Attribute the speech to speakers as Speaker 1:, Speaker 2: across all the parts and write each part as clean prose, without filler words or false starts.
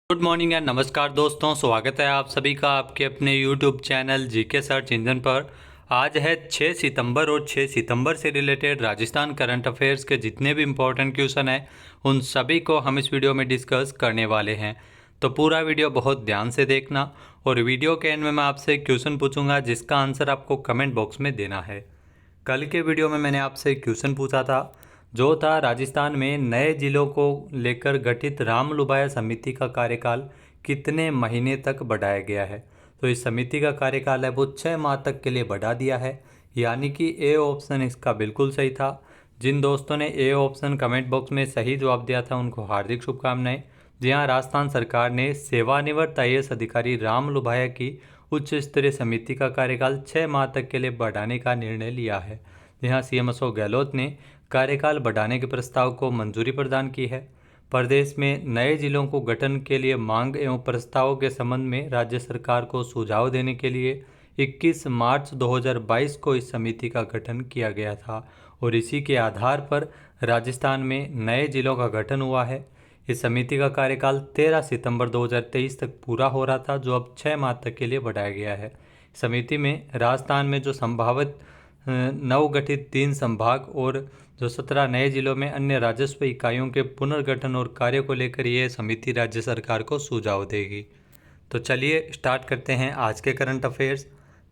Speaker 1: Good morning and नमस्कार दोस्तों, स्वागत है आप सभी का आपके अपने YouTube channel GK search engine पर। आज है 6 सितंबर और 6 सितंबर से रिलेटेड राजस्थान करंट अफेयर्स के जितने भी इम्पोर्टेंट क्वेश्चन हैं उन सभी को हम इस वीडियो में डिस्कस करने वाले हैं। तो पूरा वीडियो बहुत ध्यान से देखना और वीडियो के एंड में मैं आपसे क्वेश्चन पूछूंगा जिसका आंसर आपको कमेंट बॉक्स में देना है। कल के वीडियो में मैंने आपसे क्वेश्चन पूछा था जो था राजस्थान में नए जिलों को लेकर गठित रामलुभाया समिति का कार्यकाल कितने महीने तक बढ़ाया गया है। तो इस समिति का कार्यकाल है वो 6 माह तक के लिए बढ़ा दिया है, यानी कि ए ऑप्शन इसका बिल्कुल सही था। जिन दोस्तों ने ए ऑप्शन कमेंट बॉक्स में सही जवाब दिया था उनको हार्दिक शुभकामनाएं। जी हाँ, राजस्थान सरकार ने सेवानिवृत्त IAS अधिकारी रामलुभाया की उच्च स्तरीय समिति का कार्यकाल 6 माह तक के लिए बढ़ाने का निर्णय लिया है। यहाँ CM अशोक गहलोत ने कार्यकाल बढ़ाने के प्रस्ताव को मंजूरी प्रदान की है। प्रदेश में नए जिलों को गठन के लिए मांग एवं प्रस्तावों के संबंध में राज्य सरकार को सुझाव देने के लिए 21 मार्च 2022 को इस समिति का गठन किया गया था और इसी के आधार पर राजस्थान में नए जिलों का गठन हुआ है। इस समिति का कार्यकाल 13 सितंबर 2023 तक पूरा हो रहा था, जो अब 6 माह तक के लिए बढ़ाया गया है। समिति में राजस्थान में जो संभावित नवगठित 3 संभाग और जो 17 नए जिलों में अन्य राजस्व इकाइयों के पुनर्गठन और कार्य को लेकर यह समिति राज्य सरकार को सुझाव देगी। तो चलिए स्टार्ट करते हैं आज के करंट अफेयर्स।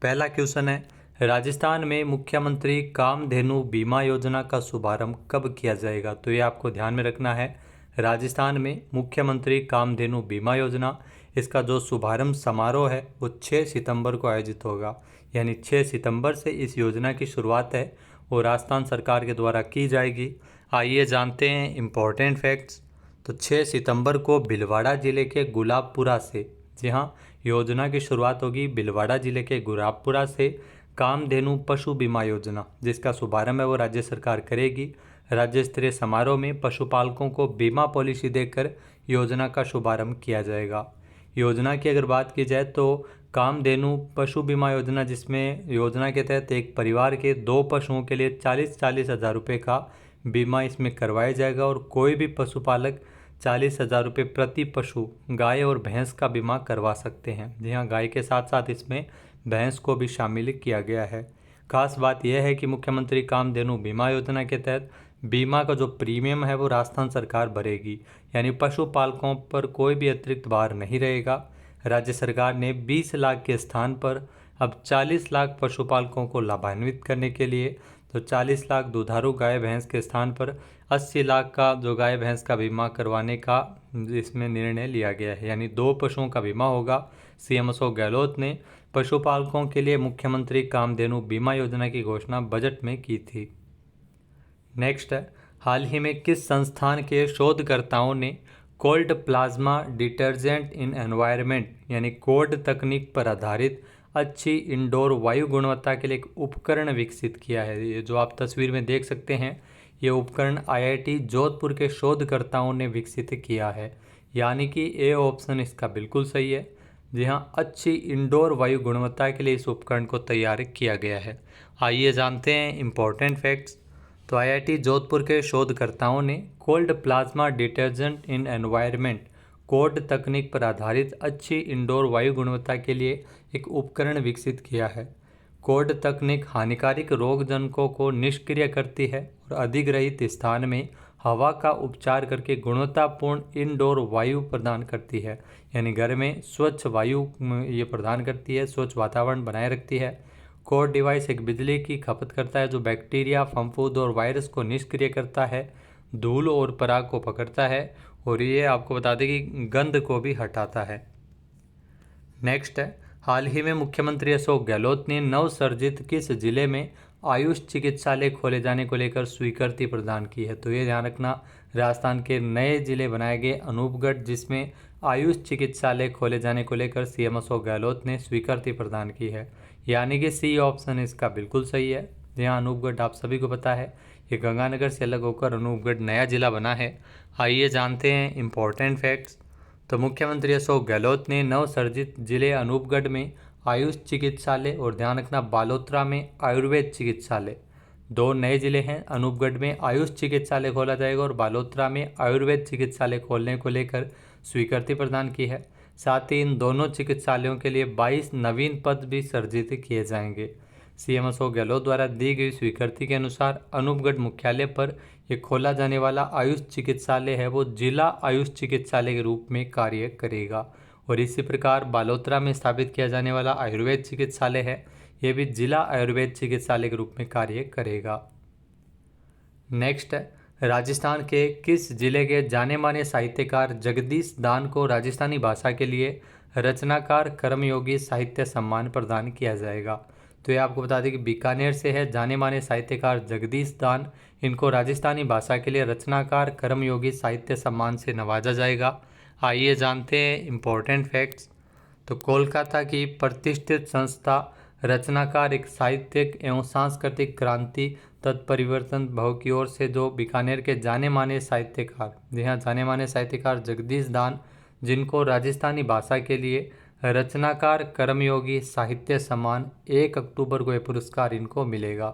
Speaker 1: पहला क्वेश्चन है, राजस्थान में मुख्यमंत्री कामधेनु बीमा योजना का शुभारंभ कब किया जाएगा। तो ये आपको ध्यान में रखना है, राजस्थान में मुख्यमंत्री कामधेनु बीमा योजना, इसका जो शुभारंभ समारोह है वो 6 सितंबर को आयोजित होगा। यानी 6 सितंबर से इस योजना की शुरुआत है और राजस्थान सरकार के द्वारा की जाएगी। आइए जानते हैं इम्पोर्टेंट फैक्ट्स। तो 6 सितंबर को भीलवाड़ा जिले के गुलाबपुरा से, जी हाँ, योजना की शुरुआत होगी भीलवाड़ा जिले के गुलाबपुरा से कामधेनु पशु बीमा योजना, जिसका शुभारंभ है वो राज्य सरकार करेगी। राज्य स्तरीय समारोह में पशुपालकों को बीमा पॉलिसी देकर योजना का शुभारंभ किया जाएगा। योजना की अगर बात की जाए तो कामधेनु पशु बीमा योजना, जिसमें योजना के तहत एक परिवार के 2 पशुओं के लिए 40-40 हज़ार रुपये का बीमा इसमें करवाया जाएगा और कोई भी पशुपालक 40 हज़ार रुपये प्रति पशु गाय और भैंस का बीमा करवा सकते हैं। जी हाँ, गाय के साथ साथ इसमें भैंस को भी शामिल किया गया है। खास बात यह है कि मुख्यमंत्री कामधेनु बीमा योजना के तहत बीमा का जो प्रीमियम है वो राजस्थान सरकार भरेगी, यानी पशुपालकों पर कोई भी अतिरिक्त भार नहीं रहेगा। राज्य सरकार ने 20 लाख के स्थान पर अब 40 लाख पशुपालकों को लाभान्वित करने के लिए, तो 40 लाख दुधारू गाय भैंस के स्थान पर 80 लाख का जो गाय भैंस का बीमा करवाने का इसमें निर्णय लिया गया है, यानी 2 पशुओं का बीमा होगा। CM अशोक गहलोत ने पशुपालकों के लिए मुख्यमंत्री कामधेनु बीमा योजना की घोषणा बजट में की थी। नेक्स्ट है, हाल ही में किस संस्थान के शोधकर्ताओं ने कोल्ड प्लाज्मा डिटर्जेंट इन एनवायरनमेंट यानी कोल्ड तकनीक पर आधारित अच्छी इंडोर वायु गुणवत्ता के लिए एक उपकरण विकसित किया है। ये जो आप तस्वीर में देख सकते हैं, ये उपकरण IIT जोधपुर के शोधकर्ताओं ने विकसित किया है, यानी कि ए ऑप्शन इसका बिल्कुल सही है। जी हाँ, अच्छी इंडोर वायु गुणवत्ता के लिए इस उपकरण को तैयार किया गया है। आइए जानते हैं इम्पोर्टेंट फैक्ट्स। तो IIT जोधपुर के शोधकर्ताओं ने कोल्ड प्लाज्मा डिटर्जेंट इन एनवायरनमेंट कोड तकनीक पर आधारित अच्छी इंडोर वायु गुणवत्ता के लिए एक उपकरण विकसित किया है। कोड तकनीक हानिकारक रोगजनकों को निष्क्रिय करती है और अधिग्रहित स्थान में हवा का उपचार करके गुणवत्तापूर्ण इंडोर वायु प्रदान करती है, यानी घर में स्वच्छ वायु ये प्रदान करती है, स्वच्छ वातावरण बनाए रखती है। कोड डिवाइस एक बिजली की खपत करता है जो बैक्टीरिया, फफूंद और वायरस को निष्क्रिय करता है, धूल और पराग को पकड़ता है और ये आपको बता दें कि गंध को भी हटाता है। नेक्स्ट है, हाल ही में मुख्यमंत्री अशोक गहलोत ने नवसर्जित किस जिले में आयुष चिकित्सालय खोले जाने को लेकर स्वीकृति प्रदान की है। तो ये ध्यान रखना, राजस्थान के नए जिले बनाए गए अनूपगढ़, जिसमें आयुष चिकित्सालय खोले जाने को लेकर CM अशोक गहलोत ने स्वीकृति प्रदान की है, यानी कि C ऑप्शन इसका बिल्कुल सही है। यहाँ अनूपगढ़ आप सभी को पता है, ये गंगानगर से अलग होकर अनूपगढ़ नया जिला बना है। आइए जानते हैं इम्पोर्टेंट फैक्ट्स। तो मुख्यमंत्री अशोक गहलोत ने नवसर्जित जिले अनूपगढ़ में आयुष चिकित्सालय और ध्यान रखना बालोतरा में आयुर्वेद चिकित्सालय, 2 नए जिले हैं। अनूपगढ़ में आयुष चिकित्सालय खोला जाएगा और बालोतरा में आयुर्वेद चिकित्सालय खोलने को लेकर स्वीकृति प्रदान की है। साथ ही इन दोनों चिकित्सालयों के लिए 22 नवीन पद भी सृजित किए जाएंगे। सीएम अशोक गहलोत द्वारा दी गई स्वीकृति के अनुसार अनूपगढ़ मुख्यालय पर यह खोला जाने वाला आयुष चिकित्सालय है वो जिला आयुष चिकित्सालय के रूप में कार्य करेगा। और इसी प्रकार बालोतरा में स्थापित किया जाने वाला आयुर्वेद चिकित्सालय है, यह भी जिला आयुर्वेद चिकित्सालय के रूप में कार्य करेगा। नेक्स्ट है, राजस्थान के किस जिले के जाने माने साहित्यकार जगदीश दान को राजस्थानी भाषा के लिए रचनाकार कर्मयोगी साहित्य सम्मान प्रदान किया जाएगा? तो ये आपको बता दें कि बीकानेर से है जाने माने साहित्यकार जगदीश दान, इनको राजस्थानी भाषा के लिए रचनाकार कर्मयोगी साहित्य सम्मान से नवाजा जाएगा। आइए जानते हैं इम्पोर्टेंट फैक्ट्स। तो कोलकाता की प्रतिष्ठित संस्था रचनाकार एक साहित्यिक एवं सांस्कृतिक क्रांति तत्परिवर्तन भव की ओर से जो बीकानेर के जाने माने साहित्यकार, जी हाँ जाने माने साहित्यकार जगदीश दान, जिनको राजस्थानी भाषा के लिए रचनाकार कर्मयोगी साहित्य सम्मान 1 अक्टूबर को यह पुरस्कार इनको मिलेगा।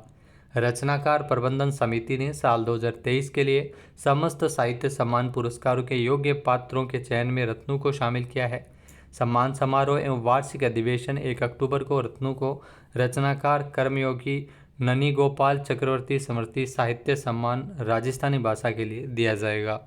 Speaker 1: रचनाकार प्रबंधन समिति ने साल 2023 के लिए समस्त साहित्य सम्मान पुरस्कारों के योग्य पात्रों के चयन में रत्नों को शामिल किया है। सम्मान समारोह एवं वार्षिक अधिवेशन 1 अक्टूबर को रत्नों को रचनाकार कर्मयोगी ननी गोपाल चक्रवर्ती स्मृति साहित्य सम्मान राजस्थानी भाषा के लिए दिया जाएगा।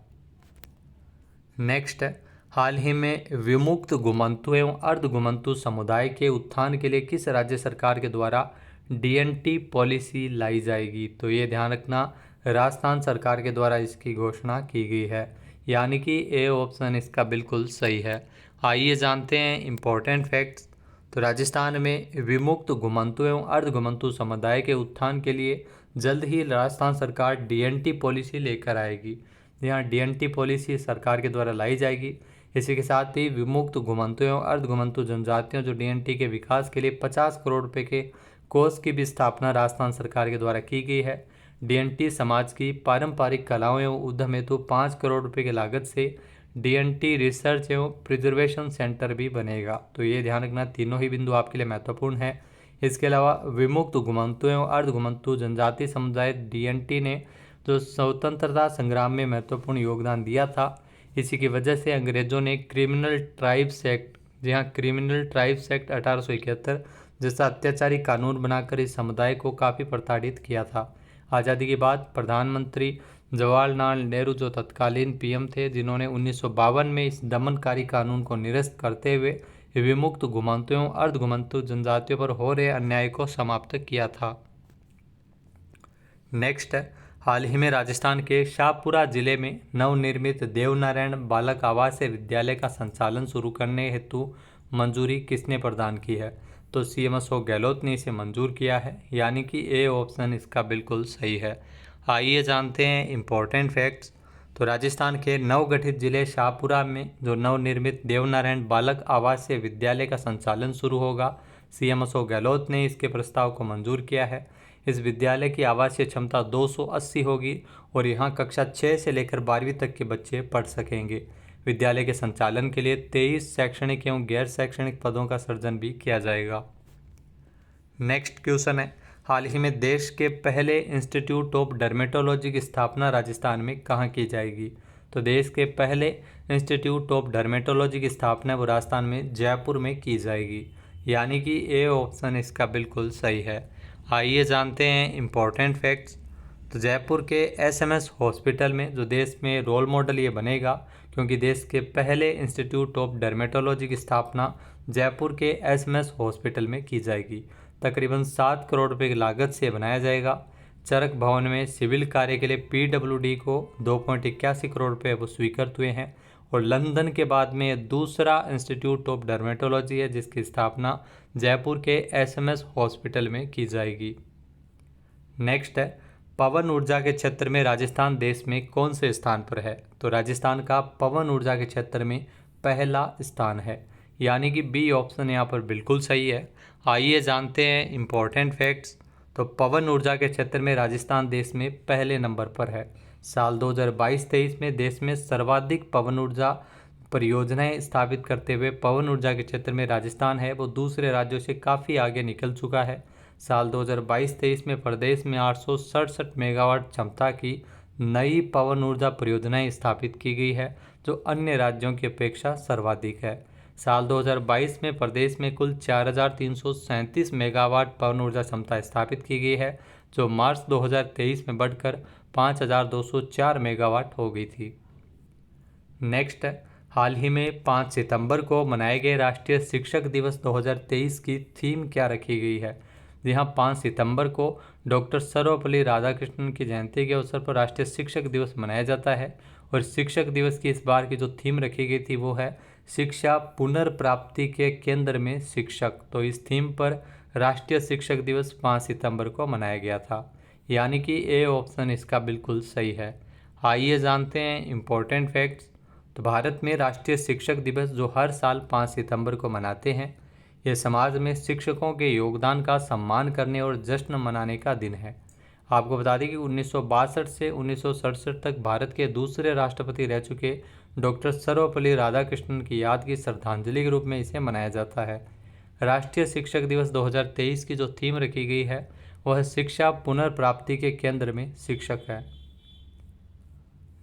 Speaker 1: नेक्स्ट है, हाल ही में विमुक्त घुमंतु एवं अर्ध घुमंतु समुदाय के उत्थान के लिए किस राज्य सरकार के द्वारा डीएनटी पॉलिसी लाई जाएगी? तो ये ध्यान रखना, राजस्थान सरकार के द्वारा इसकी घोषणा की गई है, यानी कि ए ऑप्शन इसका बिल्कुल सही है। आइए जानते हैं इम्पोर्टेंट फैक्ट्स। तो राजस्थान में विमुक्त घुमंतु एवं अर्ध घुमंतु समुदाय के उत्थान के लिए जल्द ही राजस्थान सरकार डीएनटी पॉलिसी लेकर आएगी। यहाँ डीएनटी पॉलिसी सरकार के द्वारा लाई जाएगी। इसी के साथ ही विमुक्त घुमंतु एवं अर्ध घुमंतु जनजातियों जो डीएनटी के विकास के लिए 50 करोड़ रुपए के कोष की भी स्थापना राजस्थान सरकार के द्वारा की गई है। डीएनटी समाज की पारंपरिक कलाओं एवं उद्यम हेतु 5 करोड़ रुपए की लागत से डीएनटी रिसर्च एवं प्रिजर्वेशन सेंटर भी बनेगा। तो ये ध्यान रखना, तीनों ही बिंदु आपके लिए महत्वपूर्ण है। इसके अलावा विमुक्त घुमंतु एवं अर्ध घुमंतु जनजाति समुदाय डीएनटी ने जो स्वतंत्रता संग्राम में महत्वपूर्ण योगदान दिया था, इसी की वजह से अंग्रेजों ने क्रिमिनल ट्राइब्स एक्ट, जी हाँ क्रिमिनल ट्राइब्स एक्ट 1871 जैसा अत्याचारी कानून बनाकर इस समुदाय को काफ़ी प्रताड़ित किया था। आज़ादी के बाद प्रधानमंत्री जवाहरलाल नेहरू जो तत्कालीन पीएम थे, जिन्होंने 1952 में इस दमनकारी कानून को निरस्त करते हुए विमुक्त घुमंतु एवं अर्ध घुमंतु जनजातियों पर हो रहे अन्याय को समाप्त किया था। नेक्स्ट है, हाल ही में राजस्थान के शाहपुरा जिले में नवनिर्मित देवनारायण बालक आवासीय विद्यालय का संचालन शुरू करने हेतु मंजूरी किसने प्रदान की है? तो सीएम अशोक गहलोत ने इसे मंजूर किया है, यानी कि ए ऑप्शन इसका बिल्कुल सही है। आइए जानते हैं इम्पोर्टेंट फैक्ट्स। तो राजस्थान के नवगठित जिले शाहपुरा में जो नवनिर्मित देवनारायण बालक आवासीय विद्यालय का संचालन शुरू होगा, सीएम अशोक गहलोत ने इसके प्रस्ताव को मंजूर किया है। इस विद्यालय की आवासीय क्षमता 280 होगी और यहाँ कक्षा 6 से लेकर 12वीं तक के बच्चे पढ़ सकेंगे। विद्यालय के संचालन के लिए 23 शैक्षणिक एवं गैर शैक्षणिक पदों का सृजन भी किया जाएगा। नेक्स्ट क्वेश्चन है, हाल ही में देश के पहले इंस्टीट्यूट ऑफ डर्मेटोलॉजी की स्थापना राजस्थान में कहाँ की जाएगी? तो देश के पहले इंस्टीट्यूट ऑफ डर्मेटोलॉजी की स्थापना वो राजस्थान में जयपुर में की जाएगी, यानी कि ए ऑप्शन इसका बिल्कुल सही है। आइए जानते हैं इम्पोर्टेंट फैक्ट्स। तो जयपुर के एसएमएस हॉस्पिटल में जो देश में रोल मॉडल ये बनेगा, क्योंकि देश के पहले इंस्टीट्यूट ऑफ डर्मेटोलॉजी की स्थापना जयपुर के एसएमएस हॉस्पिटल में की जाएगी। तकरीबन 7 करोड़ रुपए की लागत से बनाया जाएगा। चरक भवन में सिविल कार्य के लिए पीडब्ल्यूडी को 2.81 करोड़ रुपए वो स्वीकृत हुए हैं और लंदन के बाद में दूसरा इंस्टीट्यूट ऑफ डर्मेटोलॉजी है जिसकी स्थापना जयपुर के एसएमएस हॉस्पिटल में की जाएगी। नेक्स्ट है, पवन ऊर्जा के क्षेत्र में राजस्थान देश में कौन से स्थान पर है? तो राजस्थान का पवन ऊर्जा के क्षेत्र में पहला स्थान है, यानी कि बी ऑप्शन यहाँ पर बिल्कुल सही है। आइए जानते हैं इम्पोर्टेंट फैक्ट्स। तो पवन ऊर्जा के क्षेत्र में राजस्थान देश में पहले नंबर पर है। साल 2022-23 में देश में सर्वाधिक पवन ऊर्जा परियोजनाएं स्थापित करते हुए पवन ऊर्जा के क्षेत्र में राजस्थान है वो दूसरे राज्यों से काफ़ी आगे निकल चुका है। साल 2022-23 में प्रदेश में 867 मेगावाट क्षमता की नई पवन ऊर्जा परियोजनाएं स्थापित की गई है, जो अन्य राज्यों की अपेक्षा सर्वाधिक है। साल 2022 में प्रदेश में कुल 4,337 मेगावाट पवन ऊर्जा क्षमता स्थापित की गई है, जो मार्च 2023 में बढ़कर 5,204 मेगावाट हो गई थी। नेक्स्ट, हाल ही में 5 सितंबर को मनाए गए राष्ट्रीय शिक्षक दिवस 2023 की थीम क्या रखी गई है। यहाँ 5 सितंबर को डॉक्टर सर्वपल्ली राधाकृष्णन की जयंती के अवसर पर राष्ट्रीय शिक्षक दिवस मनाया जाता है और शिक्षक दिवस की इस बार की जो थीम रखी गई थी वो है शिक्षा पुनर्प्राप्ति के केंद्र में शिक्षक। तो इस थीम पर राष्ट्रीय शिक्षक दिवस 5 सितंबर को मनाया गया था, यानी कि ए ऑप्शन इसका बिल्कुल सही है। आइए जानते हैं इम्पोर्टेंट फैक्ट्स। तो भारत में राष्ट्रीय शिक्षक दिवस जो हर साल 5 सितंबर को मनाते हैं, यह समाज में शिक्षकों के योगदान का सम्मान करने और जश्न मनाने का दिन है। आपको बता दें कि 1962 से 1967 तक भारत के दूसरे राष्ट्रपति रह चुके डॉक्टर सर्वपल्ली राधाकृष्णन की याद की श्रद्धांजलि के रूप में इसे मनाया जाता है। राष्ट्रीय शिक्षक दिवस 2023 की जो थीम रखी गई है वह शिक्षा पुनर्प्राप्ति के केंद्र में शिक्षक है।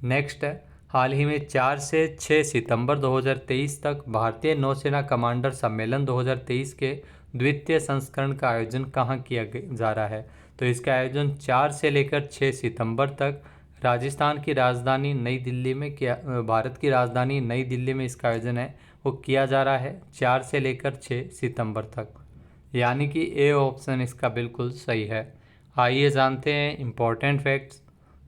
Speaker 1: नेक्स्ट है, हाल ही में 4 से 6 सितंबर 2023 तक भारतीय नौसेना कमांडर सम्मेलन 2023 के द्वितीय संस्करण का आयोजन कहाँ किया जा रहा है। तो इसका आयोजन 4 से लेकर 6 सितंबर तक राजस्थान की राजधानी नई दिल्ली में किया, भारत की राजधानी नई दिल्ली में इसका आयोजन है वो किया जा रहा है 4 से लेकर 6 सितंबर तक, यानी कि ए ऑप्शन इसका बिल्कुल सही है। आइए जानते हैं इम्पोर्टेंट फैक्ट्स।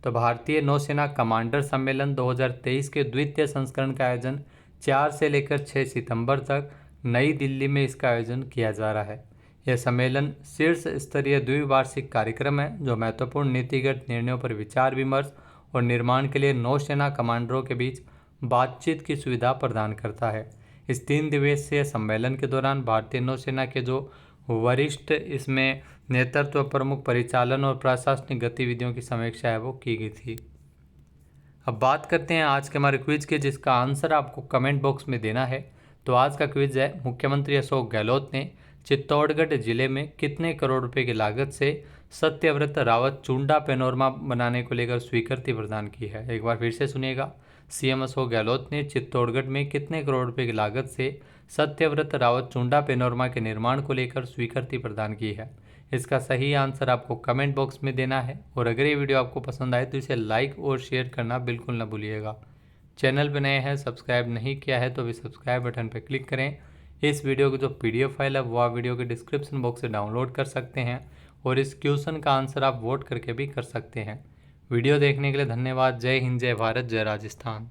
Speaker 1: तो भारतीय नौसेना कमांडर सम्मेलन 2023 के द्वितीय संस्करण का आयोजन 4 से लेकर 6 सितंबर तक नई दिल्ली में इसका आयोजन किया जा रहा है। यह सम्मेलन शीर्ष स्तरीय द्विवार्षिक कार्यक्रम है जो महत्वपूर्ण नीतिगत निर्णयों पर विचार विमर्श और निर्माण के लिए नौसेना कमांडरों के बीच बातचीत की सुविधा प्रदान करता है। इस 3 दिवसीय सम्मेलन के दौरान भारतीय नौसेना के जो वरिष्ठ इसमें नेतृत्व, प्रमुख, परिचालन और प्रशासनिक गतिविधियों की समीक्षा है वो की गई थी। अब बात करते हैं आज के हमारे क्विज के, जिसका आंसर आपको कमेंट बॉक्स में देना है। तो आज का क्विज है, मुख्यमंत्री अशोक गहलोत ने चित्तौड़गढ़ जिले में कितने करोड़ रुपए की लागत से सत्यव्रत रावत चुंडा पैनोरमा बनाने को लेकर स्वीकृति प्रदान की है। एक बार फिर से सुनिएगा, सीएम अशोक गहलोत ने चित्तौड़गढ़ में कितने करोड़ रुपए की लागत से सत्यव्रत रावत चुंडा पैनोरमा के निर्माण को लेकर स्वीकृति प्रदान की है। इसका सही आंसर आपको कमेंट बॉक्स में देना है और अगर ये वीडियो आपको पसंद आए तो इसे लाइक और शेयर करना बिल्कुल ना भूलिएगा। चैनल पर नए हैं, सब्सक्राइब नहीं किया है तो अभी सब्सक्राइब बटन पर क्लिक करें। इस वीडियो की जो पीडीएफ फाइल है वो आप वीडियो के डिस्क्रिप्शन बॉक्स से डाउनलोड कर सकते हैं और इस क्वेश्चन का आंसर आप वोट करके भी कर सकते हैं। वीडियो देखने के लिए धन्यवाद। जय हिंद, जय भारत, जय राजस्थान।